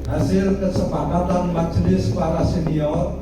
hasil kesepakatan Majelis Para Senior.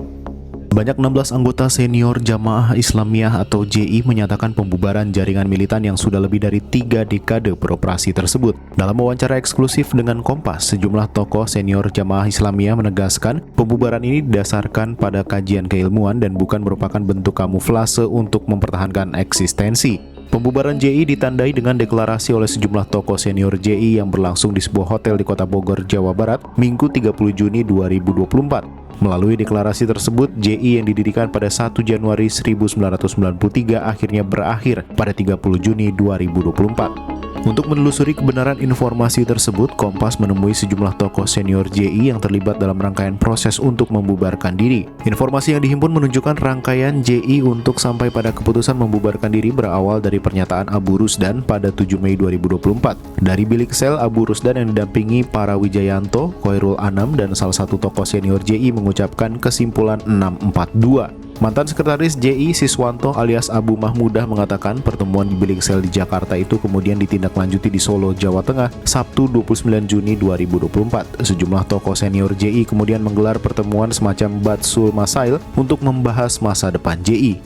Banyak 16 anggota senior Jamaah Islamiyah atau JI menyatakan pembubaran jaringan militan yang sudah lebih dari 3 dekade beroperasi tersebut. Dalam wawancara eksklusif dengan Kompas, sejumlah tokoh senior Jamaah Islamiyah menegaskan pembubaran ini didasarkan pada kajian keilmuan dan bukan merupakan bentuk kamuflase untuk mempertahankan eksistensi. Pembubaran JI ditandai dengan deklarasi oleh sejumlah tokoh senior JI yang berlangsung di sebuah hotel di Kota Bogor, Jawa Barat, Minggu 30 Juni 2024. Melalui deklarasi tersebut, JI yang didirikan pada 1 Januari 1993 akhirnya berakhir pada 30 Juni 2024. Untuk menelusuri kebenaran informasi tersebut, Kompas menemui sejumlah tokoh senior JI yang terlibat dalam rangkaian proses untuk membubarkan diri. Informasi yang dihimpun menunjukkan rangkaian JI untuk sampai pada keputusan membubarkan diri berawal dari pernyataan Abu Rusdan pada 7 Mei 2024. Dari bilik sel, Abu Rusdan yang didampingi para Wijayanto, Khairul Anam, dan salah satu tokoh senior JI mengucapkan kesimpulan 642. Mantan sekretaris JI Siswanto alias Abu Mahmudah mengatakan pertemuan di bilik sel di Jakarta itu kemudian ditindaklanjuti di Solo, Jawa Tengah, Sabtu 29 Juni 2024. Sejumlah tokoh senior JI kemudian menggelar pertemuan semacam Batsul Masail untuk membahas masa depan JI.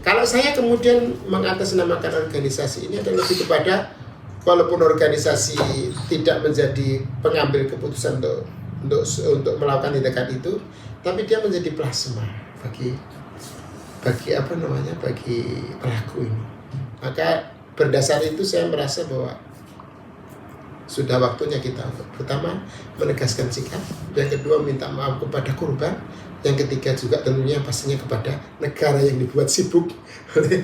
Kalau saya kemudian mengatasnamakan organisasi ini adalah lebih kepada, walaupun organisasi tidak menjadi pengambil keputusan untuk melakukan tindakan itu, tapi dia menjadi plasma bagi pelaku ini. Maka berdasar itu saya merasa bahwa sudah waktunya kita pertama menegaskan sikap, yang kedua minta maaf kepada korban, yang ketiga juga tentunya pastinya kepada negara yang dibuat sibuk oleh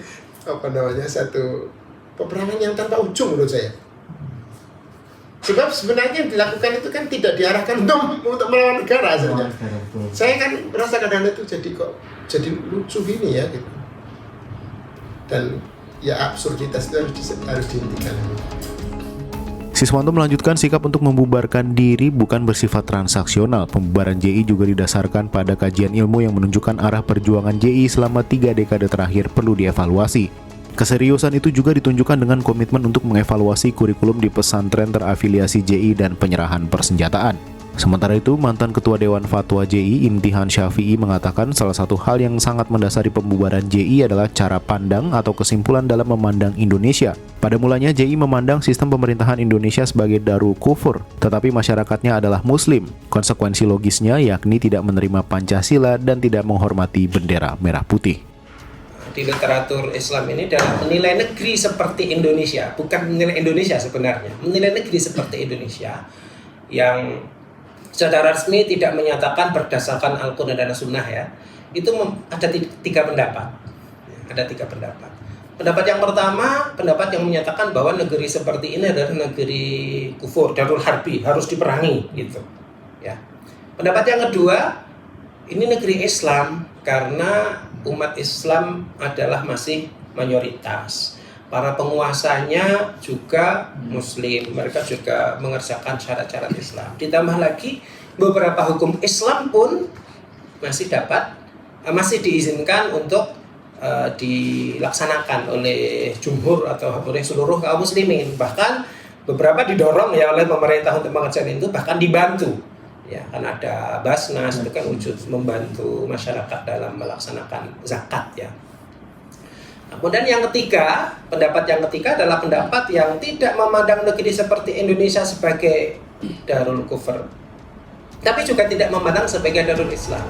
satu peperangan yang tanpa ujung menurut saya. Sebab sebenarnya yang dilakukan itu kan tidak diarahkan untuk melawan negara saja. Saya kan merasa kadang-kadang itu jadi lucu gini ya gitu. Dan ya absurditas itu harus dihentikan. Siswanto melanjutkan sikap untuk membubarkan diri bukan bersifat transaksional. Pembubaran JI juga didasarkan pada kajian ilmu yang menunjukkan arah perjuangan JI selama 3 dekade terakhir perlu dievaluasi. Keseriusan itu juga ditunjukkan dengan komitmen untuk mengevaluasi kurikulum di pesantren terafiliasi JI dan penyerahan persenjataan. Sementara itu, mantan Ketua Dewan Fatwa JI, Imtihan Syafi'i, mengatakan salah satu hal yang sangat mendasari pembubaran JI adalah cara pandang atau kesimpulan dalam memandang Indonesia. Pada mulanya, JI memandang sistem pemerintahan Indonesia sebagai Darul Kufur, tetapi masyarakatnya adalah Muslim. Konsekuensi logisnya yakni tidak menerima Pancasila dan tidak menghormati bendera merah putih. Di literatur Islam ini dalam menilai negeri seperti Indonesia, bukan menilai Indonesia sebenarnya, menilai negeri seperti Indonesia yang secara resmi tidak menyatakan berdasarkan Al-Quran dan Sunnah ya, itu ada 3 pendapat. Ada 3 pendapat. Pendapat yang pertama, pendapat yang menyatakan bahwa negeri seperti ini adalah negeri kufur, darul harbi, harus diperangi gitu. Ya. Pendapat yang kedua, ini negeri Islam karena umat Islam adalah masih mayoritas. Para penguasanya juga Muslim, mereka juga mengerjakan syarat-syarat Islam. Ditambah lagi beberapa hukum Islam pun masih diizinkan untuk dilaksanakan oleh jumhur atau oleh seluruh kaum muslimin. Bahkan beberapa didorong ya oleh pemerintah untuk mengerjakan itu, bahkan dibantu. Ya, kan ada Basnas itu kan wujud membantu masyarakat dalam melaksanakan zakat ya. Kemudian yang ketiga, pendapat yang ketiga adalah pendapat yang tidak memandang negeri seperti Indonesia sebagai Darul Kufur, tapi juga tidak memandang sebagai Darul Islam.